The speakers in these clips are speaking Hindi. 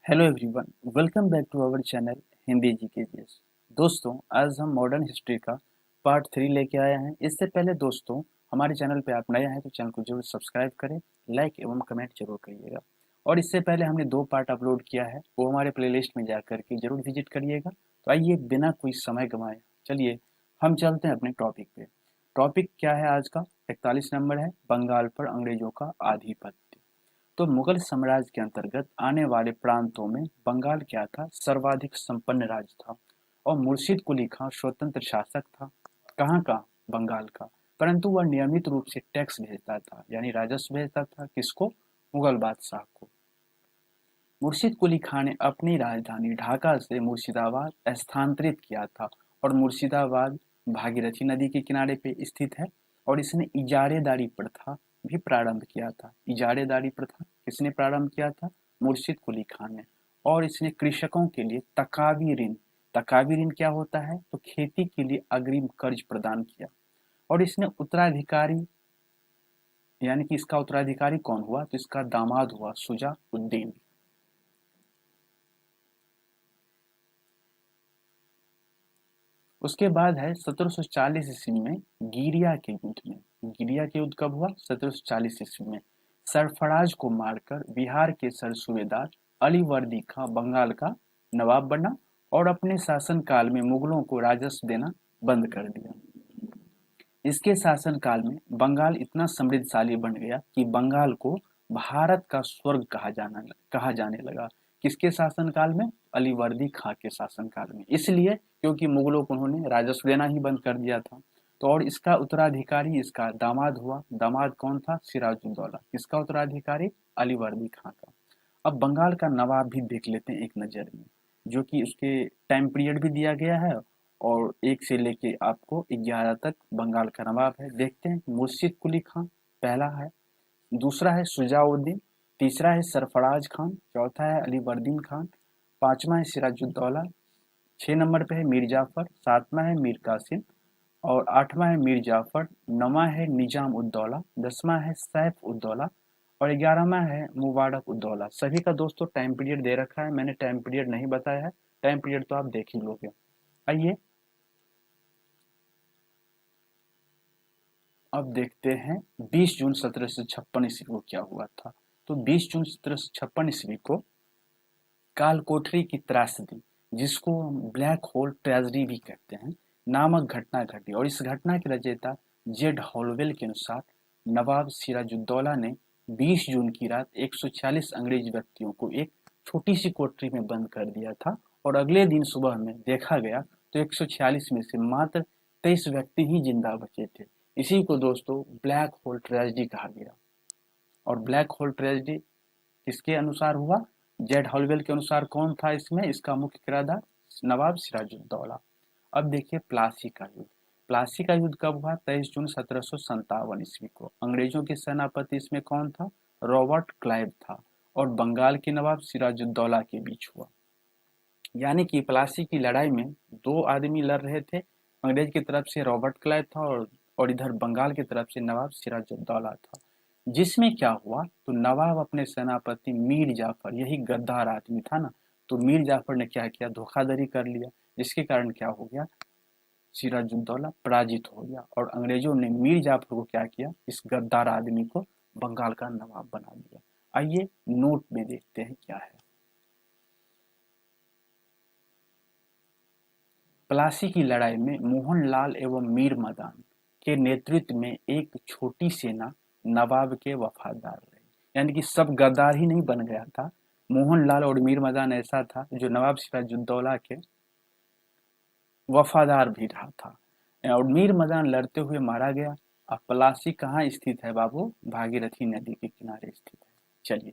Hello everyone, welcome back to our channel Hindi GKGS. दोस्तों, आज हम मॉडर्न हिस्ट्री का पार्ट 3 लेके आए हैं। इससे पहले दोस्तों, हमारे चैनल पे आप नए हैं तो चैनल को जरूर सब्सक्राइब करें, लाइक एवं कमेंट जरूर करिएगा। और इससे पहले हमने 2 पार्ट अपलोड किया है, वो हमारे प्लेलिस्ट में जाकर के जरूर विजिट करिएगा। तो आइए बिना कोई समय गंवाए चलिए हम चलते हैं अपने टॉपिक पे। टॉपिक क्या है आज का? 41 नंबर है, बंगाल पर अंग्रेजों का आधिपत्य। तो मुगल साम्राज्य के अंतर्गत आने वाले प्रांतों में बंगाल क्या था? सर्वाधिक संपन्न राज्य था और मुर्शिद कुली खां स्वतंत्र शासक था। कहाँ का? बंगाल का। परंतु वह नियमित रूप से टैक्स भेजता था, यानी राजस्व भेजता था। किसको? मुगल बादशाह को। मुर्शिद कुली खां ने अपनी राजधानी ढाका से मुर्शिदाबाद स्थानांतरित किया था और मुर्शिदाबाद भागीरथी नदी के किनारे पे स्थित है। और इसने इजारेदारी प्रथा भी प्रारंभ किया था। इजारेदारी प्रथा किसने प्रारंभ किया था? मुर्शिद कुली खान ने। और इसने कृषकों के लिए तकावी ऋण क्या होता है? तो खेती के लिए अग्रिम कर्ज प्रदान किया। और इसने उत्तराधिकारी, यानी कि इसका उत्तराधिकारी कौन हुआ? तो इसका दामाद हुआ शुजा उद्दीन। उसके बाद है 1740 ईस्वी में गिरिया के युद्ध में। गिरिया के युद्ध कब हुआ? 1740 ईस्वी में। सरफराज को मारकर बिहार के सूबेदार अलीवर्दी खां बंगाल का नवाब बना और अपने शासनकाल में मुगलों को राजस्व देना बंद कर दिया। इसके शासनकाल में बंगाल इतना समृद्धशाली बन गया कि बंगाल को भारत का स्वर्ग कहा जाने लगा। किसके शासनकाल में? अलीवर्दी खां के शासनकाल में। इसलिए क्योंकि मुगलों को उन्होंने राजस्व देना ही बंद कर दिया था। तो और इसका उत्तराधिकारी इसका दामाद हुआ। दामाद कौन था? सिराजुद्दौला। किसका उत्तराधिकारी? अलीवर्दी खां का। अब बंगाल का नवाब भी देख लेते हैं एक नज़र में, जो कि उसके टाइम पीरियड भी दिया गया है और 1 से लेके आपको 11 तक बंगाल का नवाब है। देखते हैं। मुर्शिद कुली खां पहला है, दूसरा है शुजाउद्दीन, तीसरा है सरफराज खान, चौथा है अलीवर्दीन खान, पांचवा है सिराजुद्दौला, 6 नंबर पे है मीर जाफर, सातवां है मीर कासिम और आठवां है मीर जाफर, नौवां है निजाम उद्दौला, 10वां है सैफ उद्दौला और 11वां है मुबारक उद्दौला। सभी का दोस्तों टाइम पीरियड दे रखा है, मैंने टाइम पीरियड नहीं बताया है। टाइम पीरियड तो आप देख ही लोगे। आइए अब देखते हैं 20 जून 1756 ईस्वी को क्या हुआ था। तो 20 जून 1756 ईस्वी को काल कोठरी की त्रासदी, जिसको हम ब्लैक होल ट्रेजेडी भी कहते हैं, नामक घटना घटी। और इस घटना के रचयिता जेड हॉलवेल के अनुसार नवाब सिराजुद्दौला ने 20 जून की रात 146 अंग्रेज व्यक्तियों को एक छोटी सी कोठरी में बंद कर दिया था। और अगले दिन सुबह में देखा गया तो 146 में से मात्र 23 व्यक्ति ही जिंदा बचे थे। इसी को दोस्तों ब्लैक होल ट्रेजेडी कहा गया। और ब्लैक होल ट्रेजेडी किसके अनुसार हुआ? जेड हॉलवेल के अनुसार कौन था इसमें? इसका मुख्य किरदार नवाब सिराजुद्दौला। अब देखिए प्लासी का युद्ध। प्लासी का युद्ध कब हुआ? 23 जून 1757 ईस्वी को। अंग्रेजों के सेनापति इसमें कौन था? रॉबर्ट क्लाइव था और बंगाल के नवाब सिराजुद्दौला के बीच हुआ। यानी कि प्लासी की लड़ाई में 2 आदमी लड़ रहे थे। अंग्रेज की तरफ से रॉबर्ट क्लाइव था और इधर बंगाल की तरफ से नवाब सिराजुद्दौला था। जिसमें क्या हुआ? तो नवाब अपने सेनापति मीर जाफर, यही गद्दार आदमी था ना, तो मीर जाफर ने क्या किया? धोखाधड़ी कर लिया। जिसके कारण क्या हो गया? सिराजुद्दौला पराजित हो गया और अंग्रेजों ने मीर जाफर को क्या किया? इस गद्दार आदमी को बंगाल का नवाब बना दिया। आइए नोट में देखते हैं क्या है। प्लासी की लड़ाई में मोहनलाल एवं मीर मदान के नेतृत्व में एक छोटी सेना नवाब के वफादार रही। यानी कि सब गद्दार ही नहीं बन गया था। मोहनलाल और मीर मदान ऐसा था जो नवाब सिराजुद्दौला के वफादार भी रहा था। और मीर मदान लड़ते हुए मारा गया। अब प्लासी कहाँ स्थित है बाबू? भागीरथी नदी के किनारे स्थित है। चलिए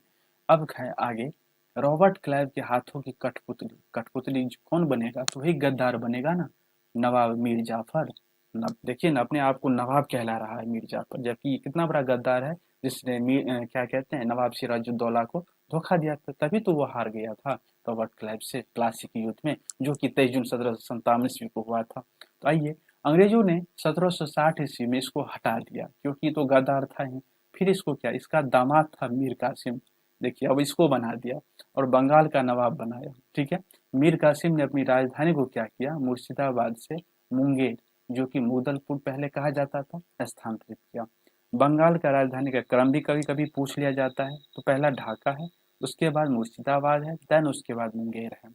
अब है आगे। रॉबर्ट क्लाइव के हाथों की कठपुतली, कठपुतली कौन बनेगा? तो वही गद्दार बनेगा ना, नवाब मीर जाफर। देखिए ना, अपने आप को नवाब कहला रहा है मीर जाफर, जबकि कितना बड़ा गद्दार है, जिसने क्या कहते हैं, नवाब सिराजुद्दौला को धोखा दिया था। तभी तो वो हार गया था रॉबर्ट क्लाइव से प्लासी के युद्ध में, जो कि 23 जून 1757 ईस्वी को हुआ था। तो आइए, अंग्रेजों ने 1760 ईस्वी में इसको हटा दिया क्योंकि तो गद्दार था ही। फिर इसको क्या? इसका दामाद था मीर कासिम। देखिए अब इसको बना दिया और बंगाल का नवाब बनाया। ठीक है, मीर कासिम ने अपनी राजधानी को क्या किया, मुर्शिदाबाद से मुंगेर, जो कि मुगलपुर पहले कहा जाता था, स्थानांतरित किया। बंगाल का राजधानी का क्रम भी कभी कभी पूछ लिया जाता है, तो पहला ढाका है, उसके बाद मुर्शिदाबाद है, देन उसके बाद मुंगेर है।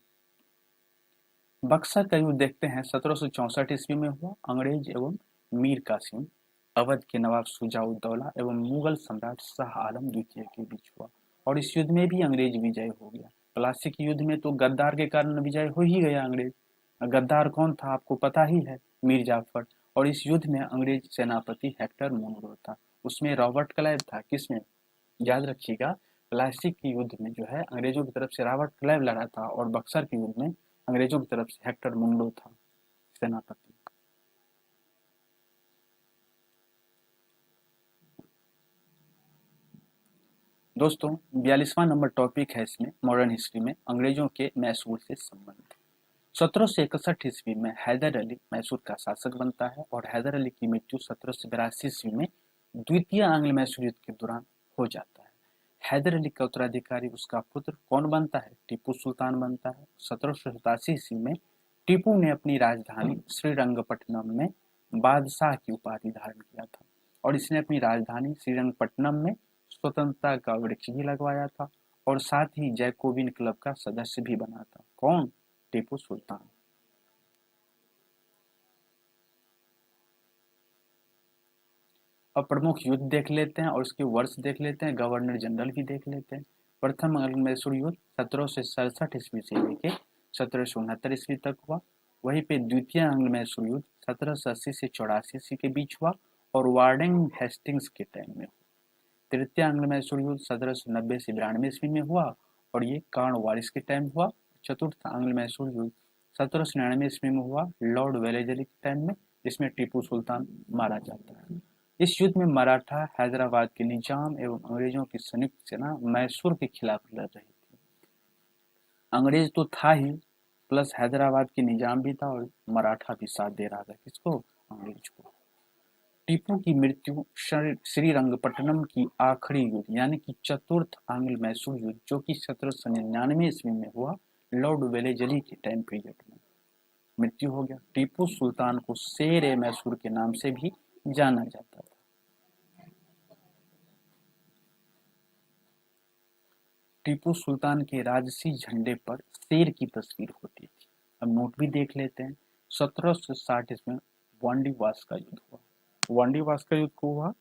बक्सर का युद्ध देखते हैं 1764 ईस्वी में हुआ। अंग्रेज एवं मीर कासिम, अवध के नवाब शुजा-उद-दौला एवं मुगल सम्राट शाह आलम द्वितीय के बीच हुआ, और इस युद्ध में भी अंग्रेज विजय हो गया। प्लासी के युद्ध में तो गद्दार के कारण विजय हो ही गया अंग्रेज। गद्दार कौन था आपको पता ही है, मीर जाफर। और इस युद्ध में अंग्रेज सेनापति हेक्टर मुनरो था, उसमें रॉबर्ट क्लाइव था। किसमें, याद रखिएगा, प्लासी के युद्ध में जो है अंग्रेजों की तरफ से रॉबर्ट क्लाइव लड़ा था, और बक्सर के युद्ध में अंग्रेजों की तरफ से हेक्टर मुनरो था सेनापति। दोस्तों 42वां नंबर टॉपिक है इसमें मॉडर्न हिस्ट्री में अंग्रेजों के मैसूर से संबंध। 1761 ईस्वी में हैदर अली मैसूर का शासक बनता है, और हैदर अली की मृत्यु 1782 ईस्वी में द्वितीय आंग्ल मैसूर युद्ध के दौरान हो जाता है। हैदर अली का उत्तराधिकारी उसका पुत्र कौन बनता है, टीपू सुल्तान बनता है। 1787 ईस्वी में टीपू ने अपनी राजधानी श्रीरंगपट्टनम में बादशाह की उपाधि धारण किया था, और इसने अपनी राजधानी श्रीरंगपट्टनम में स्वतंत्रता का वृक्ष भी लगवाया था, और साथ ही जैकोबिन क्लब का सदस्य भी बना था। कौन, टीपू सुल्तान। अब प्रमुख युद्ध देख लेते हैं और उसके वर्ष देख लेते हैं, गवर्नर जनरल भी देख लेते हैं। प्रथम मैसूर युद्ध 1767 ईस्वी से लेके 1769 ईस्वी तक हुआ। वहीं पे द्वितीय आंग्ल मैसूर युद्ध 1780 से 84 ईस्वी के बीच हुआ, और वार्डिंग हेस्टिंग्स के टाइम में। तृतीय आंग्ल मैसूर युद्ध 1790 से 92 ईस्वी में हुआ, और ये कार्नवालिस के टाइम हुआ। चतुर्थ आंग्ल मैसूर युद्ध 1799 ईस्वी में हुआ, लॉर्ड वेलेजली के टाइम में, जिसमें टीपू सुल्तान मारा जाता है। इस युद्ध में मराठा, हैदराबाद के निजाम एवं अंग्रेजों की संयुक्त सेना मैसूर के खिलाफ लड़ रही थी। अंग्रेज तो था ही, प्लस हैदराबाद के निजाम भी था, और मराठा भी साथ दे रहा था किसको, अंग्रेज को। टीपू की मृत्यु श्रीरंगपट्टनम की आखिरी युद्ध यानी कि चतुर्थ आंग्ल मैसूर युद्ध, जो कि 1799 ईस्वी में हुआ, लॉर्ड वेलेजली के टाइम पीरियड में मृत्यु हो गया। टीपू सुल्तान को शेर ए मैसूर के नाम से भी जाना जाता था। टीपू सुल्तान के राजसी झंडे पर शेर की तस्वीर होती थी। अब नोट भी देख लेते हैं। 1760 इसमें वांडीवास का युद्ध हुआ। वांडीवास का युद्ध को हुआ,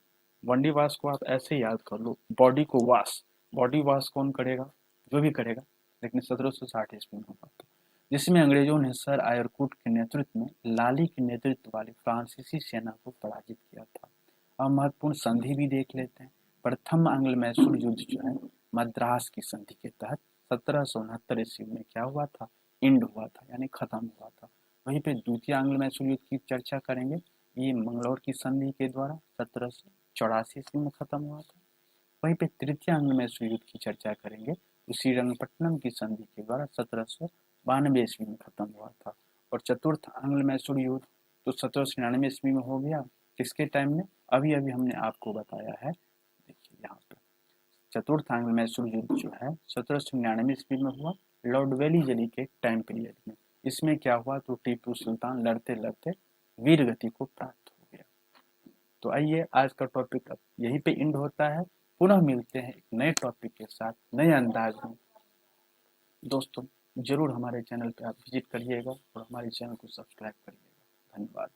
वांडीवास को आप ऐसे याद कर लो, बॉडी को वास, बॉडी वास कौन करेगा, जो भी करेगा, लेकिन 1760 ईस्वी में हुआ था, जिसमें अंग्रेजों ने सर आयरकुट के नेतृत्व में लाली के नेतृत्व वाली फ्रांसीसी सेना को पराजित किया था। अब महत्वपूर्ण संधि भी देख लेते हैं। प्रथम आंग्ल मैसूर युद्ध जो है मद्रास की संधि के तहत 1769 ईस्वी में क्या हुआ था, इंड हुआ था, यानी खत्म हुआ था। वहीं पे द्वितीय आंग्ल मैसूर युद्ध की चर्चा करेंगे, ये मंगलौर की संधि के द्वारा 1784 ईस्वी में खत्म हुआ था। वहीं पे तृतीय आंग्ल मैसूर युद्ध की चर्चा करेंगे, तो श्रीरंगपट्टनम की संधि के द्वारा 1792 ईस्वी में खत्म हुआ था। और चतुर्थ आंग्ल मैसूर युद्ध तो 1799 ईस्वी में हो गया, किसके टाइम में, अभी अभी हमने आपको बताया है, देखिए यहाँ पे चतुर्थ आंग्ल मैसूर युद्ध जो है 1799 ईस्वी में हुआ, लॉर्ड वेलीजली के टाइम पीरियड में। इसमें क्या हुआ, तो टीपू सुल्तान लड़ते लड़ते वीर गति को प्राप्त हो गया। तो आइए आज का टॉपिक अब यहीं पे एंड होता है। पुनः मिलते हैं एक नए टॉपिक के साथ, नए अंदाज में। दोस्तों जरूर हमारे चैनल पे आप विजिट करिएगा और हमारे चैनल को सब्सक्राइब करिएगा। धन्यवाद।